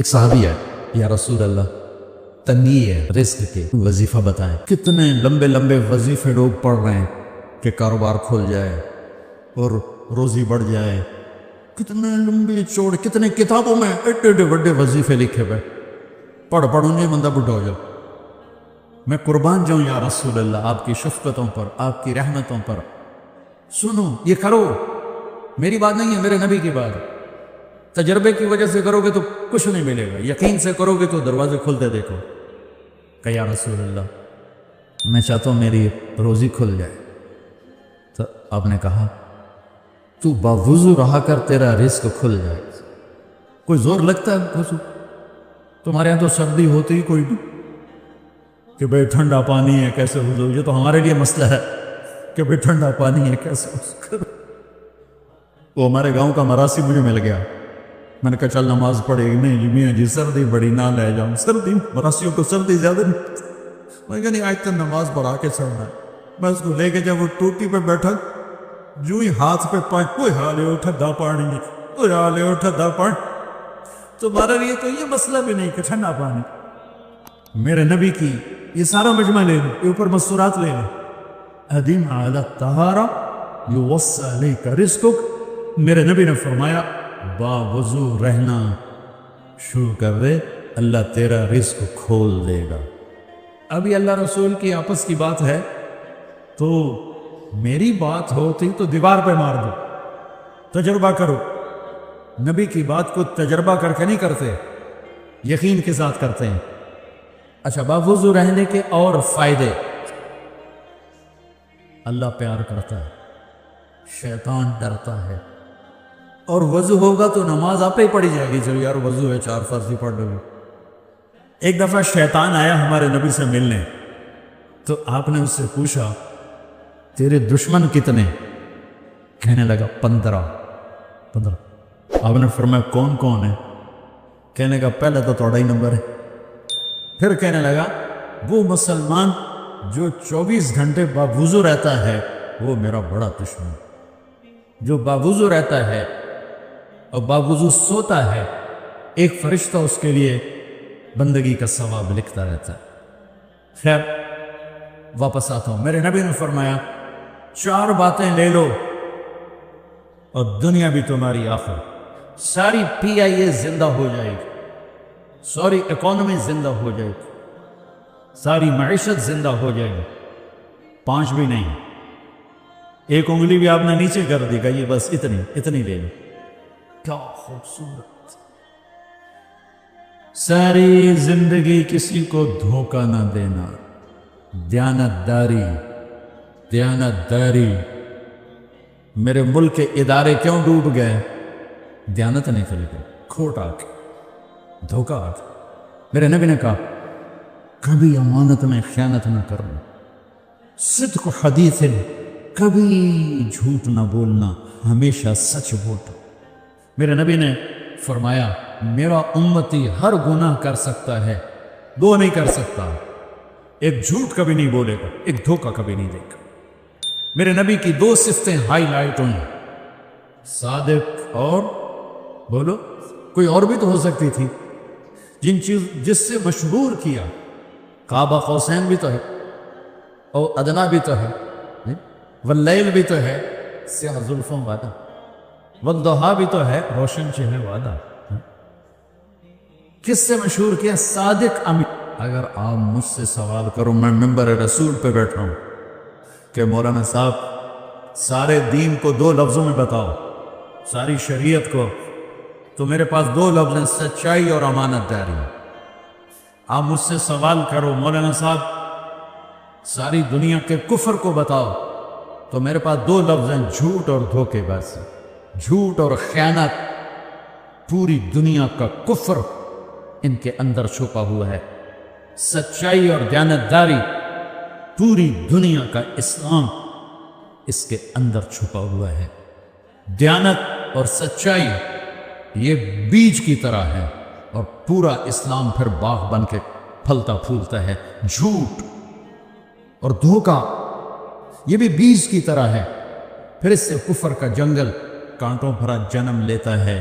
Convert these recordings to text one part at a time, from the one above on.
ایک صحابی ہے، یا رسول اللہ تنگی ہے رزق کے وظیفہ بتائیں۔ کتنے لمبے لمبے وظیفے لوگ پڑھ رہے ہیں کہ کاروبار کھل جائے اور روزی بڑھ جائے، کتنے لمبے چوڑے، کتنے کتابوں میں ایڈے ایڈے بڑے وظیفے لکھے ہوئے، پڑھ نہیں بندہ بڈھا ہو جائے۔ میں قربان جاؤں یا رسول اللہ آپ کی شفقتوں پر، آپ کی رحمتوں پر، سنو یہ کرو، میری بات نہیں ہے، میرے نبی کی بات ہے۔ تجربے کی وجہ سے کرو گے تو کچھ نہیں ملے گا، یقین سے کرو گے تو دروازے کھلتے دیکھو۔ کہ یا رسول اللہ میں چاہتا ہوں میری روزی کھل جائے۔ تو آپ نے کہا تو باوضو رہا کر تیرا رزق کھل جائے۔ کوئی زور لگتا ہے وضو؟ تمہارے یہاں تو سردی ہوتی ہی کوئی نہیں کہ بھئی ٹھنڈا پانی ہے کیسے وضو، یہ تو ہمارے لیے مسئلہ ہے کہ بھئی ٹھنڈا پانی ہے کیسے وضو کرو۔ وہ ہمارے گاؤں کا مراسی مجھے مل گیا، میں نے کہا چل نماز پڑھے گی، نہیں جی میاں جی سردی بڑی نہ لے جاؤں، سردی مراسیوں کو سردی زیادہ نہیں، میں کہا نہیں آج تک نماز پڑھا کے چڑھنا ہے۔ میں اس کو لے کے جب وہ ٹوٹی پہ بیٹھا، جو ہی ہاتھ پہ پائیں کوئی حالے اٹھا دا پانی، کوئی حالے اٹھا دا پانی، تمہارے لیے تو یہ مسئلہ بھی نہیں کہ ٹھنڈا پانی۔ میرے نبی کی یہ سارا مجمع لے لیں، یہ اوپر مستورات لے لیں، ادیم علی الطہارہ یوصى الیک رزقک۔ میرے نبی نے فرمایا باوضو رہنا شروع کر دے، اللہ تیرا رزق کھول دے گا۔ ابھی اللہ رسول کی آپس کی بات ہے تو میری بات ہوتی تو دیوار پہ مار دو، تجربہ کرو۔ نبی کی بات کو تجربہ کر کے نہیں کرتے، یقین کے ساتھ کرتے ہیں۔ اچھا باوضو رہنے کے اور فائدے، اللہ پیار کرتا ہے، شیطان ڈرتا ہے، اور وضو ہوگا تو نماز آپ ہی پڑھی جائے گی، چلو یار وضو ہے 4 فرض ہی پڑھ لو۔ ایک دفعہ شیطان آیا ہمارے نبی سے ملنے، تو آپ نے اس سے پوچھا تیرے دشمن کتنے؟ کہنے لگا 15۔ آپ نے فرمایا کون کون ہے؟ کہنے کا پہلے تو تھوڑا ہی نمبر ہے۔ پھر کہنے لگا وہ مسلمان جو 24 گھنٹے باوضو رہتا ہے وہ میرا بڑا دشمن، جو باوضو رہتا ہے اور باوضو سوتا ہے، ایک فرشتہ اس کے لیے بندگی کا ثواب لکھتا رہتا ہے۔ خیر واپس آتا ہوں، میرے نبی نے فرمایا 4 باتیں لے لو اور دنیا بھی تمہاری آخر، ساری PIA زندہ ہو جائے گی، ساری اکانومی زندہ ہو جائے گی، ساری معیشت زندہ ہو جائے گی۔ 5 بھی نہیں، ایک انگلی بھی آپ نے نیچے کر دی، یہ بس اتنی لے لو۔ کیا خوبصورت! ساری زندگی کسی کو دھوکہ نہ دینا، دیانت داری۔ میرے ملک کے ادارے کیوں ڈوب گئے؟ دیانت نہیں چل گئی، کھوٹ آ کے، دھوکہ آ کے۔ میرے نبی نے کہا کبھی امانت میں خیانت نہ کرنا، صدق حدیث، کبھی جھوٹ نہ بولنا، ہمیشہ سچ بولنا۔ میرے نبی نے فرمایا میرا امتی ہر گناہ کر سکتا ہے، 2 نہیں کر سکتا، ایک جھوٹ کبھی نہیں بولے گا، ایک دھوکہ کبھی نہیں دے گا۔ میرے نبی کی 2 صفتیں ہائی لائٹ ہوئی، صادق اور بولو کوئی اور بھی تو ہو سکتی تھی، جس سے مشہور کیا، کعبہ قوسین بھی تو ہے، اور ادنا بھی تو ہے، واللیل بھی تو ہے، سیاہ زلفوں والا، والضحیٰ بھی تو ہے، روشن چہرے والا۔ کس سے مشہور کیا؟ صادق امین۔ اگر آپ مجھ سے سوال کرو، میں منبر رسول پہ بیٹھا ہوں کہ مولانا صاحب سارے دین کو 2 لفظوں میں بتاؤ، ساری شریعت کو، تو میرے پاس 2 لفظ ہیں، سچائی اور امانت داری۔ آپ مجھ سے سوال کرو مولانا صاحب ساری دنیا کے کفر کو بتاؤ، تو میرے پاس 2 لفظ ہیں، جھوٹ اور دھوکے بازی، جھوٹ اور خیانت۔ پوری دنیا کا کفر ان کے اندر چھپا ہوا ہے، سچائی اور دیانتداری، پوری دنیا کا اسلام اس کے اندر چھپا ہوا ہے۔ دیانت اور سچائی یہ بیج کی طرح ہے، اور پورا اسلام پھر باغ بن کے پھلتا پھولتا ہے۔ جھوٹ اور دھوکہ یہ بھی بیج کی طرح ہے، پھر اس سے کفر کا جنگل کانٹوں بھرا جنم لیتا ہے۔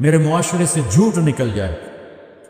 میرے معاشرے سے جھوٹ نکل جائے،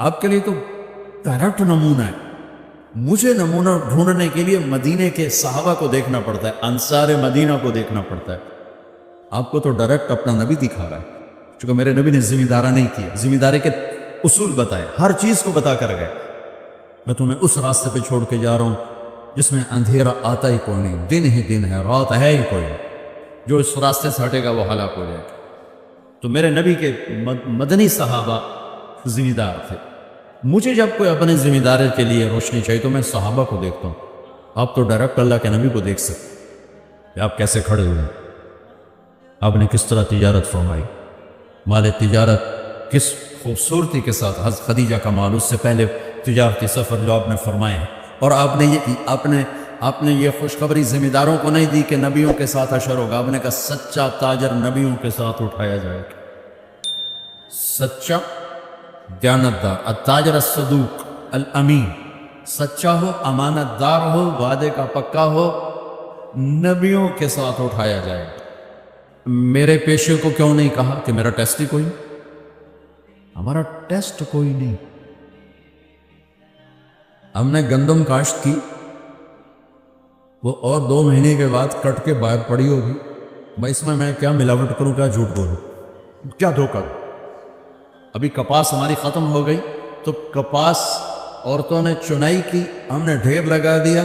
آپ کے لیے تو ڈائریکٹ نمونہ ہے. مجھے نمونہ ڈھونڈنے کے لیے مدینے کے صحابہ کو دیکھنا پڑتا ہے, انصار مدینہ کو دیکھنا پڑتا ہے. آپ کو تو ڈائریکٹ اپنا نبی دکھا رہا ہے, چونکہ میرے نبی نے ذمہ دارہ نہیں کیا, ذمہ داری کے اصول بتائے, ہر چیز کو بتا کر گئے. میں تمہیں اس راستے پہ چھوڑ کے جا رہا ہوں جس میں اندھیرا آتا ہی کوئی نہیں, دن ہی دن ہے, رات ہے ہی کوئی نہیں. جو اس راستے سے ہٹے گا وہ ہلاک ہو جائے گا. تو میرے نبی کے مدنی صحابہ ذمہ دار تھے. مجھے جب کوئی اپنے ذمہ داری کے لیے روشنی چاہیے تو میں صحابہ کو دیکھتا ہوں. آپ تو ڈائریکٹ اللہ کے نبی کو دیکھ سکتے کہ آپ کیسے کھڑے ہوئے, آپ نے کس طرح تجارت فرمائی, مال تجارت کس خوبصورتی کے ساتھ, حضرت خدیجہ کا مال, اس سے پہلے تجارتی سفر جو آپ نے فرمائے ہیں. اور آپ نے یہ خوشخبری ذمہ داروں کو نہیں دی کہ نبیوں کے ساتھ حشر ہوگا. آپ نے کہا سچا تاجر نبیوں کے ساتھ اٹھایا جائے گا. سچا دیانتدار, التاجر الصدوق الامین, سچا ہو, امانت دار ہو, وعدے کا پکا ہو, نبیوں کے ساتھ اٹھایا جائے گا. میرے پیشے کو کیوں نہیں کہا کہ میرا ٹیسٹ ہی کوئی, ہمارا ٹیسٹ کوئی نہیں. ہم نے گندم کاشت کی, وہ اور 2 مہینے کے بعد کٹ کے باہر پڑی ہوگی. میں اس میں کیا ملاوٹ کروں, کیا جھوٹ بولوں, کیا دھوکہ دوں. ابھی کپاس ہماری ختم ہو گئی تو کپاس عورتوں نے چنائی کی, ہم نے ڈھیر لگا دیا,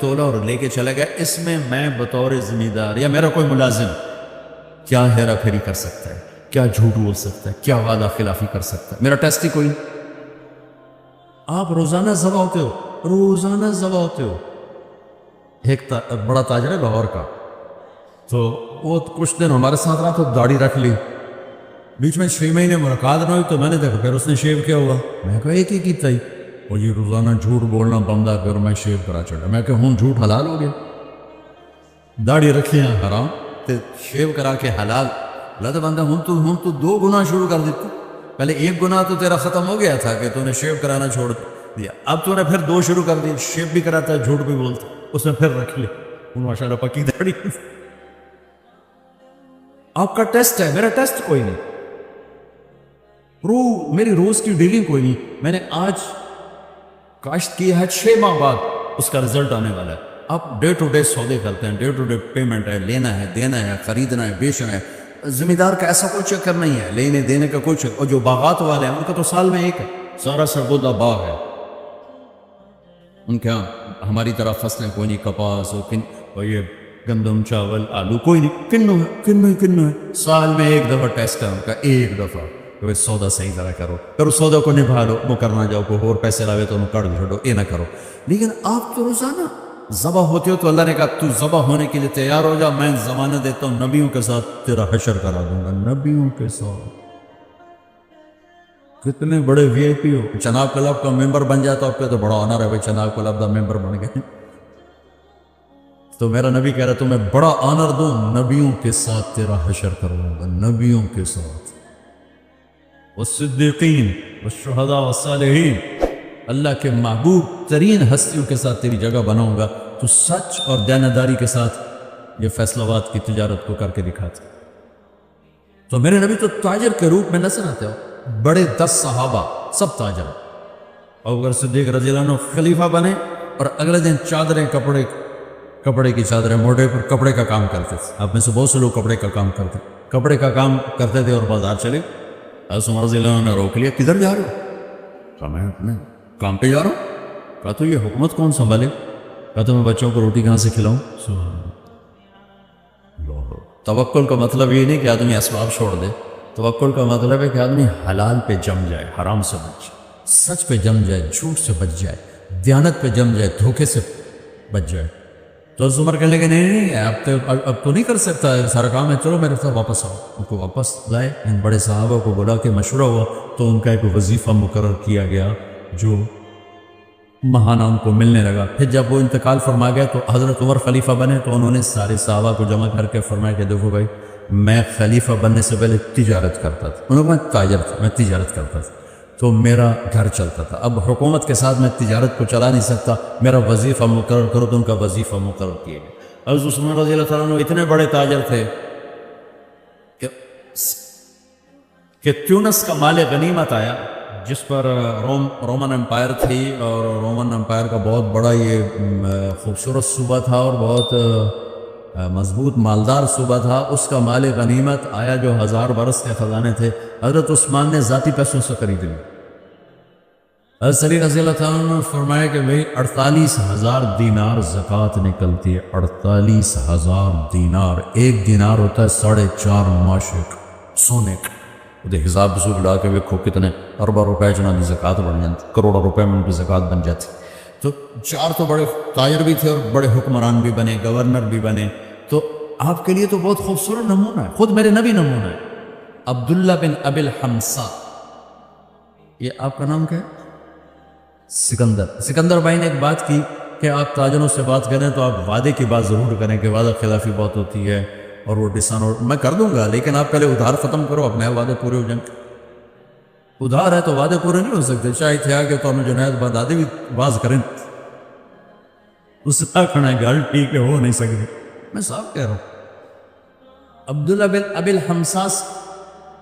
تولا اور لے کے چلا گیا. اس میں میں بطور ذمہ دار یا میرا کوئی ملازم کیا ہیرا پھیری کر سکتا ہے, کیا جھوٹ بول سکتا ہے, کیا وعدہ خلافی کر سکتا ہے؟ میرا ٹیسٹ ہی کوئی. آپ روزانہ ذبح ہوتے ہو, روزانہ ذبح ہوتے ہو. ایک بڑا تاجر ہے لاہور کا, تو وہ کچھ دن ہمارے ساتھ رہا تو داڑھی رکھ لی. بیچ میں 6 مہینے ملاقات نہ ہوئی تو میں نے دیکھا پھر اس نے شیو کیا ہوا. میں کہا ایک ہی کی تھی, وہ یہ روزانہ جھوٹ بولنا بندہ, پھر میں شیو کرا چڑھا. میں کہ ہوں جھوٹ حلال ہو گیا, داڑھی رکھی ہیں حرام, تے شیو کرا کے حلال. اللہ تو بندہ ہوں تو 2 گناہ شروع کر دیتے. پہلے 1 گناہ تو تیرا ختم ہو گیا تھا کہ تو نے شیو کرانا چھوڑ دیا, اب تو نے پھر 2 شروع کر دی. شیو بھی کراتا ہے, جھوٹ بھی بولتا, اس نے پھر رکھ لی. ماشاء اللہ پکی داڑھی. آپ کا ٹیسٹ ہے, میرا ٹیسٹ کوئی نہیں. میری روز کی ڈیلنگ کوئی نہیں. میں نے آج کاشت کی ہے, 6 ماہ بعد اس کا رزلٹ آنے والا ہے. آپ ڈے ٹو ڈے سودے کرتے ہیں, ڈے ٹو ڈے پیمنٹ ہے, لینا ہے, دینا ہے, خریدنا ہے, بیچنا ہے. ذمہ دار کا ایسا کوئی چکر نہیں ہے, لینے دینے کا کوئی چکر. اور جو باغات والے ہیں ان کا تو سال میں ایک ہے, سارا سرگودا باغ ہے. ان کے ہاں ہماری طرح فصلیں کوئی نہیں, کپاس اور یہ گندم, چاول, آلو کوئی نہیں. کنو ہے. سال میں 1 دفعہ ٹیسٹ ہے ان کا, 1 دفعہ. تو سودا صحیح طرح کرو, پھر سودا کو نبھا لو. وہ کرنا جاؤ کوئی اور پیسے لاوے تو انہوں کڑ چھوڑو, یہ نہ کرو. لیکن آپ تو روزانہ ذبح ہوتے ہو تو اللہ نے کہا تو ذبح ہونے کے لیے تیار ہو جا, میں ضمانت دیتا ہوں نبیوں کے ساتھ تیرا حشر کرا دوں گا. نبیوں کے ساتھ. کتنے بڑے وی آئی پی ہو. چناب کلب کا ممبر بن جاتا آپ پہ تو بڑا آنر ہے بھائی, چناب کلب کا ممبر بن گئے. تو میرا نبی کہہ رہا تو میں بڑا آنر دوں, نبیوں کے ساتھ تیرا حشر کروں گا, نبیوں کے ساتھ. والصدیقین والشہداء والصالحین, اللہ کے محبوب ترین ہستیوں کے ساتھ تیری جگہ بناؤں گا. تو سچ اور دیانتداری کے ساتھ یہ فیصل آباد کی تجارت کو کر کے دکھاتے. تو میرے نبی تو تاجر کے روپ میں نظر آتے ہو. بڑے 10 صحابہ سب تاجر. ابوبکر صدیق رضی اللہ عنہ خلیفہ بنے اور اگلے دن چادریں, کپڑے کی چادریں موڑے پر کپڑے کا کام کرتے تھے. آپ میں سے بہت سے لوگ کپڑے کا کام کرتے تھے اور بازار چلے. حضرت عمر رضی اللہ عنہ نے روک لیا, کدھر جا رہے ہو؟ کہا میں اپنے کام پہ جا رہا ہوں. کہا تو یہ حکومت کون سنبھالے؟ کہا تو میں بچوں کو روٹی کہاں سے کھلاؤں. توکل کا مطلب یہ نہیں کہ آدمی اسباب چھوڑ دے. توکل کا مطلب ہے کہ آدمی حلال پہ جم جائے, حرام سے بچ جائے, سچ پہ جم جائے, جھوٹ سے بچ جائے, دیانت پہ جم جائے, دھوکے سے بچ جائے. تو عمر کہنے لگے نہیں اب تو نہیں کر سکتا, سارا کام ہے, چلو میرے ساتھ واپس آؤ. ان کو واپس لائے. ان بڑے صحابہ کو بلا کے مشورہ ہوا تو ان کا ایک وظیفہ مقرر کیا گیا جو ماہانہ ان کو ملنے لگا. پھر جب وہ انتقال فرما گیا تو حضرت عمر خلیفہ بنے تو انہوں نے سارے صحابہ کو جمع کر کے فرمایا کہ دیکھو بھائی, میں خلیفہ بننے سے پہلے تجارت کرتا تھا. انہوں نے کہا تاجر تھا, میں تجارت کرتا تھا تو میرا گھر چلتا تھا. اب حکومت کے ساتھ میں تجارت کو چلا نہیں سکتا, میرا وظیفہ مقرر کرو. تو ان کا وظیفہ مقرر کیے گئے. حضرت عثمان رضی اللہ تعالیٰ عنہ اتنے بڑے تاجر تھے کہ تیونس کا مال غنیمت آیا جس پر رومن امپائر تھی، اور رومن امپائر کا بہت بڑا یہ خوبصورت صوبہ تھا اور بہت مضبوط مالدار صوبہ تھا، اس کا مال غنیمت آیا جو 1000 برس کے خزانے تھے، حضرت عثمان نے ذاتی پیسوں سے خرید لی۔ حضرت علی رضی اللہ تعالیٰ عنہ نے فرمایا کہ بھئی 48,000 دینار زکوٰۃ نکلتی ہے، 48,000 دینار، ایک دینار ہوتا ہے 4.5 ماشق سونے کا۔ وہ حساب سے اڑا کے دیکھو کتنے اربوں روپے جنہوں کی زکوٰۃ بن جاتی، کروڑوں روپے میں ان کی زکوٰۃ بن جاتی۔ تو 4 تو بڑے تاجر بھی تھے اور بڑے حکمران بھی بنے، گورنر بھی بنے، تو آپ کے لیے تو بہت خوبصورت نمونہ ہے، خود میرے نبی نمونہ ہے۔ عبداللہ بن ابی الحمصا، یہ آپ کا نام کیا ہے؟ سکندر بھائی نے ایک بات کی کہ آپ تاجروں سے بات کریں تو آپ وعدے کی بات ضرور کریں کہ وعدہ خلافی بہت ہوتی ہے اور وہ میں کر دوں گا، لیکن آپ پہلے ادھار ختم کرو، اپنے وعدے پورے ہو جائیں۔ ادھار ہے تو وعدے پورے نہیں ہو سکتے، چاہے تھے آگے تو ہمیں جنید بندادے بھی باز کریں، اس کا کھڑا ہے گل ٹھیک ہے، ہو نہیں سکتی، میں صاف کہہ رہا ہوں۔ عبداللہ بن ابی الحمصاس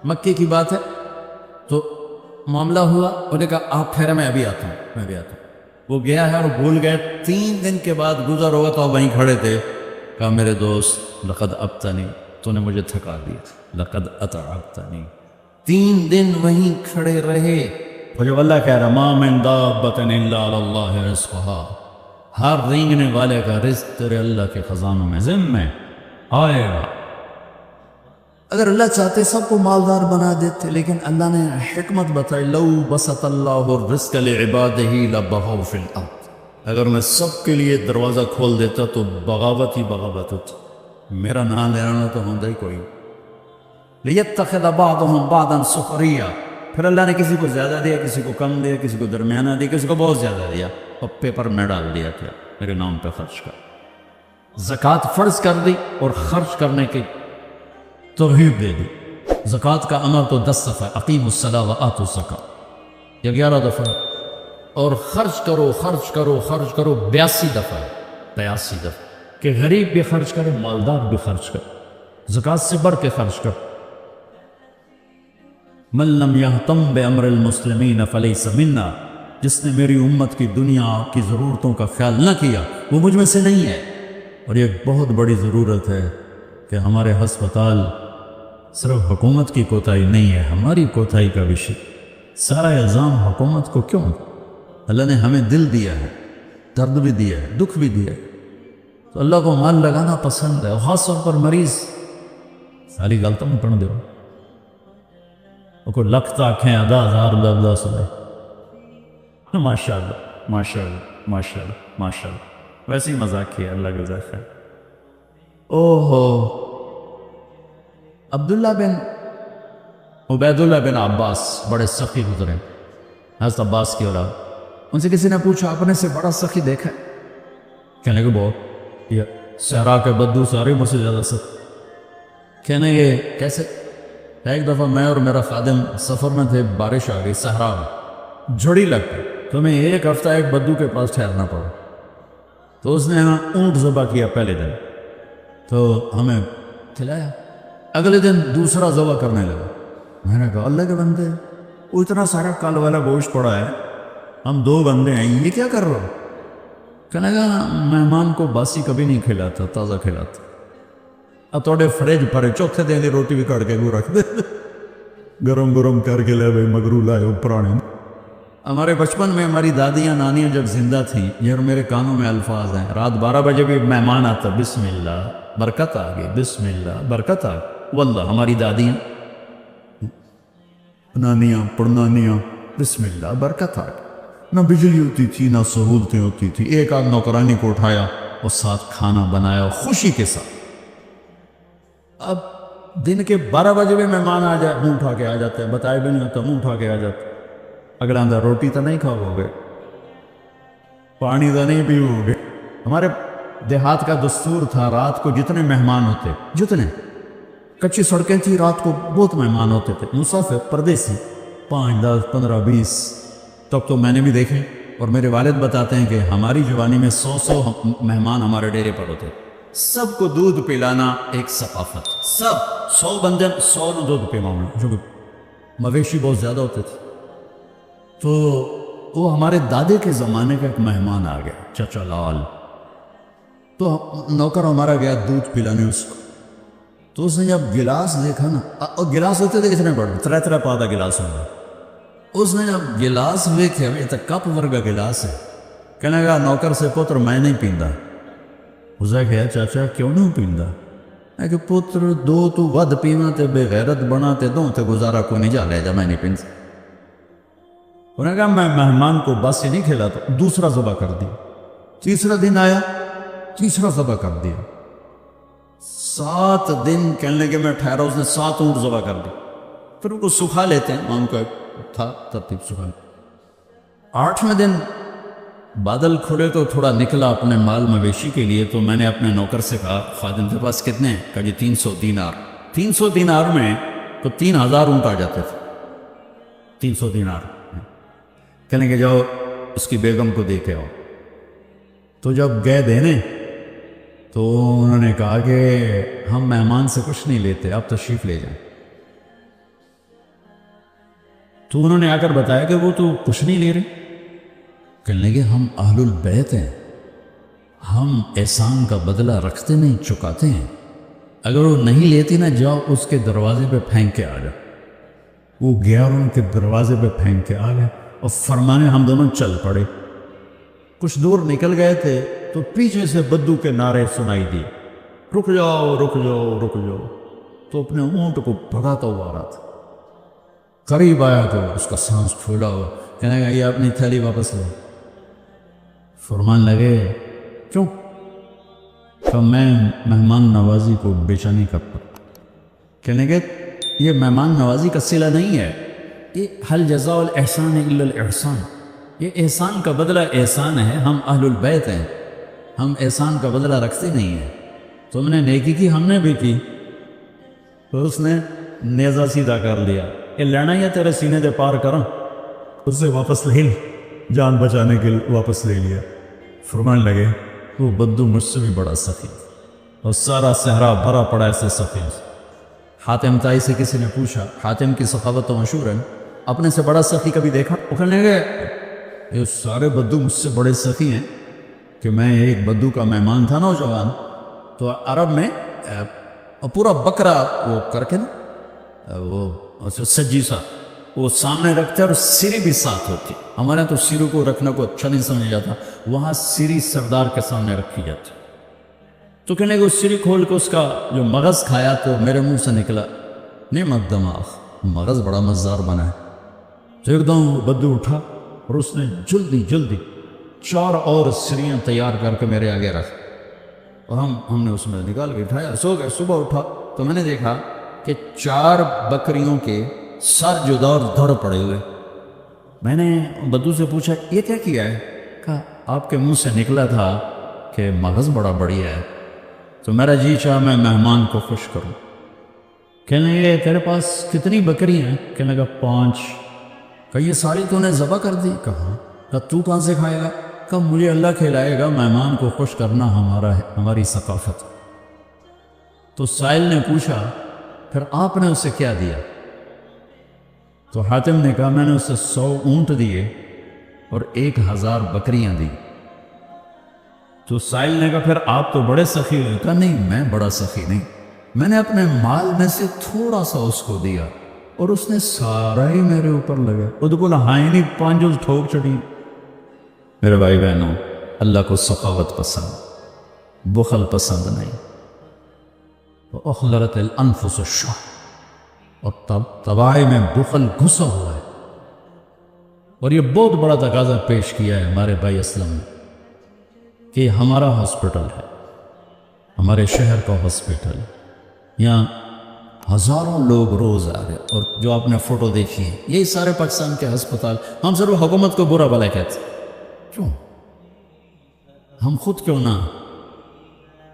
مکے کی بات ہے، تو معاملہ ہوا، انہوں نے کہا آپ ٹھہرے، میں ابھی آتا ہوں۔ وہ گیا ہے اور بھول گئے، 3 دن کے بعد گزر ہوا تو وہیں کھڑے تھے، کہا میرے دوست لقد ابتنی، تو نے مجھے تھکا دیا، لقد اتعبتنی۔ 3 دن وہیں کھڑے رہے، جو اللہ کہہ رہا ما من دابۃ الا علی اللہ رزقھا، ہر رینگنے والے کا رزق تیرے اللہ کے خزانوں میں ذمہ آئے گا۔ اگر اللہ چاہتے سب کو مالدار بنا دیتے، لیکن اللہ نے حکمت بتائی، لو بسط اللہ الرزق لعبادہ لبغوا فی الارض، اگر میں سب کے لیے دروازہ کھول دیتا تو بغاوت ہی بغاوت ہوتی، میرا نام لینا تو ہوتا ہی کوئی۔ لیتخذ بعضهم بعضا سخریا، پھر اللہ نے کسی کو زیادہ دیا، کسی کو کم دیا، کسی کو درمیانہ دیا، کسی کو بہت زیادہ دیا، اور پیپر میں ڈال دیا کیا میرے نام پہ خرچ کر۔ زکوٰۃ فرض کر دی اور خرچ کرنے کی توحید دے دی۔ زکوٰۃ کا امر تو 10 دفعہ، اقیموا الصلاۃ وآتوا الزکاۃ، یہ 11 دفعہ، اور خرچ کرو خرچ کرو خرچ کرو 82 دفعہ، 82 دفعہ، کہ غریب بھی خرچ کرے، مالدار بھی خرچ کرے، زکوٰۃ سے بڑھ کے خرچ کرو۔ من لم یہتم بامر المسلمین فلیس منا، جس نے میری امت کی دنیا کی ضرورتوں کا خیال نہ کیا وہ مجھ میں سے نہیں ہے۔ اور یہ بہت بڑی ضرورت ہے کہ ہمارے ہسپتال صرف حکومت کی کوتاہی نہیں ہے، ہماری کوتاہی کا بھی سارا الزام حکومت کو کیوں؟ اللہ نے ہمیں دل دیا ہے، درد بھی دیا ہے، دکھ بھی دیا ہے، تو اللہ کو مال لگانا پسند ہے، خاص طور پر مریض۔ ساری غلط میں پڑھ دو کوئی لکھ آنکھیں ادا 1000 اللہ سنے، ماشاء اللہ ماشاء اللہ ماشاء اللہ ماشاء اللہ، ویسے ہی مذاق کیا، اللہ جزاک خیر۔ عبداللہ بن عبیداللہ بن عباس بڑے سخی گزرے، حضرت عباس کی اولاد، ان سے کسی نے پوچھا آپ نے سے بڑا سخی دیکھا ہے؟ کہنے کہ بہت، یہ صحرا کے بدو سارے مجھ سے زیادہ سخت۔ کہنے یہ کیسے؟ ایک دفعہ میں اور میرا خادم سفر میں تھے، بارش آ گئی، صحرا میں جھڑی لگ گئی، تو ہمیں 1 ہفتہ ایک بدو کے پاس ٹھہرنا پڑا، تو اس نے ہمیں اونٹ ذبح کیا پہلے دن، تو ہمیں کھلایا، اگلے دن دوسرا ذبح کرنے لگا۔ میں نے کہا اللہ کے بندے، وہ اتنا سارا کال والا گوشت پڑا ہے، ہم 2 بندے ہیں، یہ کیا کر رہا ہو؟ کہنے لگا مہمان کو باسی کبھی نہیں کھلاتا، تازہ کھلاتا، اب توڑے فریج پڑے، چوتھے دن دی روٹی بھی کٹ کے گو رکھ دے، گرم گرم کر کے لے بھائی مگرو لائے پرانے۔ ہمارے بچپن میں ہماری دادیاں نانیاں جب زندہ تھیں، یہ میرے کانوں میں الفاظ ہیں، رات 12 بجے بھی مہمان آتا، بسم اللہ برکت آ گئی، بسم اللہ برکت آ گئی، واللہ ہماری دادیاں نانیاں پڑنانیاں بسم اللہ برکت آ گئی۔ نہ بجلی ہوتی تھی نہ سہولتیں ہوتی تھی، ایک آدھ نوکرانی کو اٹھایا اور ساتھ کھانا بنایا خوشی کے ساتھ۔ اب دن کے 12 بجے بھی مہمان آ جائے، منہ اٹھا کے آ جاتے ہیں، بتائے بھی نہیں ہوتا، منہ اٹھا کے آ جاتے، اگلا اندر روٹی تو نہیں کھاؤ گے، پانی تو نہیں پیو گے۔ ہمارے دیہات کا دستور تھا، رات کو جتنے مہمان ہوتے، جتنے کچی سڑکیں تھی، رات کو بہت مہمان ہوتے تھے، مسافر پردیسی 5 10 15 20، تب تو میں نے بھی دیکھے، اور میرے والد بتاتے ہیں کہ ہماری جوانی میں 100 مہمان ہمارے ڈیرے پر ہوتے، سب کو دودھ پلانا ایک ثقافت، سب 100 بندے 100 دودھ پلانا، جو مویشی بہت زیادہ ہوتے تھے، تو وہ ہمارے دادے کے زمانے کا ایک مہمان آ گیا، چچا لال. تو نوکر ہمارا گیا دودھ پلانے اس کو. تو اس نے جب گلاس دیکھا نا، اور گلاس ہوتے تھے اتنے بڑے، ترے پادا گلاس ہوگا. اس نے جب گلاس دیکھے، ابھی تک کپ ورگا گلاس ہے، کہنے لگا نوکر سے، پتر میں نہیں پیندا. اسے کہا چاچا کیوں نہیں پیندا؟ میں کہ پتر دو تو ود پینا تے بے غیرت بنا تے دو تے گزارا کو نہیں جا لے جا، میں نہیں پیندا. انہوں نے کہا میں مہمان کو بس ہی نہیں کھلاتا. دوسرا ذبح کر دیا. تیسرا دن آیا، تیسرا ذبح کر دیا. 7 دن کہنے لگے میں ٹھہرا، اس نے 7 اونٹ ذبح کر دی. پھر ان کو سکھا لیتے ہیں، ان کو تھا ترتیب سکھا لیتے. 8ویں دن بادل کھلے تو تھوڑا نکلا اپنے مال مویشی کے لیے. تو میں نے اپنے نوکر سے کہا خادم کے پاس کتنے ہیں؟ کہا جی 300 دینار. 300 دینار میں تو 3000 اونٹ آ جاتے تھے. 300 دینار. کہنے کہ جاؤ اس کی بیگم کو دے کے آؤ. تو جب گئے دینے تو انہوں نے کہا کہ ہم مہمان سے کچھ نہیں لیتے، آپ تشریف لے جائیں. تو انہوں نے آ کر بتایا کہ وہ تو کچھ نہیں لے رہے. کہنے لگے ہم اہل البیت ہیں، ہم احسان کا بدلہ رکھتے نہیں، چکاتے ہیں. اگر وہ نہیں لیتی نا، جاؤ اس کے دروازے پہ پھینک کے آ جاؤ. وہ گیا اور ان کے دروازے پہ پھینک کے آ گیا اور فرمانے ہم دونوں چل پڑے. کچھ دور نکل گئے تھے تو پیچھے سے بدو کے نعرے سنائی دیے، رک جاؤ رک جاؤ رک جاؤ. تو اپنے اونٹ کو بھگاتا ہوا آ رہا تھا. قریب آیا تو اس کا سانس پھولا ہوا، کہنے لگا یہ اپنی تھیلی واپس لو. فرمان لگے کیوں؟ کہ میں مہمان نوازی کو بیچا نہیں کرتا. کہنے لگے یہ مہمان نوازی کا صلہ نہیں ہے، یہ حل جزاء الاحسان الا الاحسان، یہ احسان کا بدلہ احسان ہے. ہم اہل البیت ہیں، ہم احسان کا بدلہ رکھتے نہیں ہیں. تم نے نیکی کی، ہم نے بھی کی. تو اس نے نیزہ سیدھا کر لیا، یہ لینا یا تیرے سینے دے پار کروں. اسے واپس لے لی، جان بچانے کے لیے واپس لے لیا. فرمان لگے وہ بدو مجھ سے بھی بڑا سخی، اور سارا صحرا بھرا پڑا ایسے سخی. حاتم تائی سے کسی نے پوچھا، حاتم کی سخاوت تو مشہور ہے، اپنے سے بڑا سخی کبھی دیکھا؟ وہ کہنے لگے یہ سارے بدو مجھ سے بڑے سخی ہیں کہ میں ایک بدو کا مہمان تھا نوجوان، تو عرب میں پورا بکرا وہ کر کے نا وہ سجی سا وہ سامنے رکھتے اور سری بھی ساتھ ہوتی. ہمارے تو سیرو کو رکھنا کو اچھا نہیں سمجھا جاتا، وہاں سری سردار کے سامنے رکھی جاتی. تو کہنے لگے اس سری کھول کے اس کا جو مغز کھایا تو میرے منہ سے نکلا نعمت دماغ، مغز بڑا مزدار بنا ہے. تو ایک دم بدو اٹھا اور اس نے جلدی 4 اور سریاں تیار کر کے میرے آگے رکھ، اور ہم نے اس میں نکال کے اٹھایا. سو گئے. صبح اٹھا تو میں نے دیکھا کہ 4 بکریوں کے سر جدا اور دھڑ پڑے ہوئے. میں نے بدو سے پوچھا یہ کیا کیا ہے؟ کہا آپ کے منہ سے نکلا تھا کہ مغز بڑا بڑھیا ہے، تو میرا جی چاہا میں مہمان کو خوش کروں. کہنے لگے تیرے پاس کتنی بکری ہیں؟ کہنے لگا 5. کہ یہ ساری تو نے ذبح کر دی؟ کہا تو کہاں سے کھائے گا؟ کہ مجھے اللہ کھلائے گا، مہمان کو خوش کرنا ہماری ثقافت. تو سائل نے پوچھا پھر آپ نے اسے کیا دیا؟ تو حاتم نے کہا میں نے اسے 100 اونٹ دیے اور 1000 بکریاں دی. تو سائل نے کہا پھر آپ تو بڑے سخی ہوئے. کہا نہیں میں بڑا سخی نہیں، میں نے اپنے مال میں سے تھوڑا سا اس کو دیا اور اس نے سارا ہی میرے اوپر لگا. وہ تو بولا ہاں نہیں 5 ٹھوک چڑھی. میرے بھائی بہنوں، اللہ کو سخاوت پسند، بخل پسند نہیں. اخلرت الانفس الشح، اور طبائع میں بخل گھسا ہوا ہے. اور یہ بہت بڑا تقاضا پیش کیا ہے ہمارے بھائی اسلم نے کہ ہمارا ہاسپٹل ہے، ہمارے شہر کا ہاسپٹل، یہاں ہزاروں لوگ روز آ رہے. اور جو آپ نے فوٹو دیکھی ہے یہی سارے پاکستان کے ہسپتال. ہم صرف حکومت کو برا بھلا کہتے ہیں، کیوں ہم خود کیوں نہ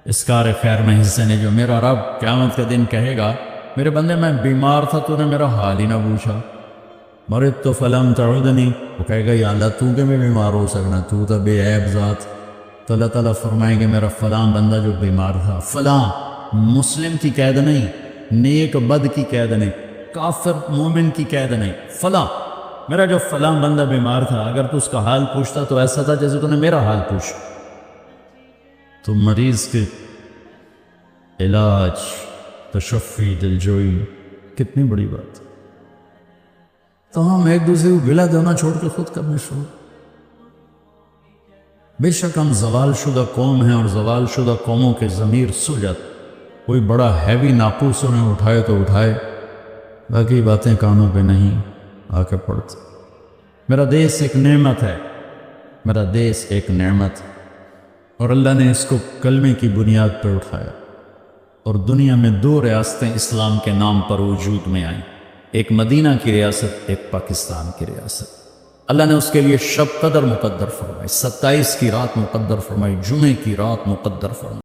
اس کار خیر میں حصے نے؟ جو میرا رب قیامت کے دن کہے گا میرے بندے میں بیمار تھا تو نے میرا حال ہی نہ پوچھا، مرض تو فلم تعودنی، وہ کہے گا یا اللہ تو کہ میں بیمار ہو سکنا، تو تو بے عیب ذات. تو اللہ تعالیٰ فرمائیں گے میرا فلاں بندہ جو بیمار تھا، فلاں مسلم کی قید نہیں، نیک بد کی قید نہیں، کافر مومن کی قید نہیں، فلاں میرا جو فلاں بندہ بیمار تھا، اگر تو اس کا حال پوچھتا تو ایسا تھا جیسے تو نے میرا حال پوچھا۔ تو مریض کے علاج، تشفی، دلجوئی کتنی بڑی بات ہے۔ تو ہم ایک دوسرے کو گلا دینا چھوڑ کے خود کرنے شروع۔ بے شک ہم زوال شدہ قوم ہیں، اور زوال شدہ قوموں کے ضمیر سو جاتے، کوئی بڑا ہیوی ناقوس انہیں اٹھائے تو اٹھائے، باقی باتیں کانوں پہ نہیں آ کے پڑتی۔ میرا دیس ایک نعمت ہے، میرا دیس ایک نعمت ہے، اور اللہ نے اس کو کلمے کی بنیاد پر اٹھایا، اور دنیا میں 2 ریاستیں اسلام کے نام پر وجود میں آئیں، ایک مدینہ کی ریاست، ایک پاکستان کی ریاست۔ اللہ نے اس کے لیے شب قدر مقدر فرمائی، 27 کی رات مقدر فرمائی، جمعے کی رات مقدر فرمائی۔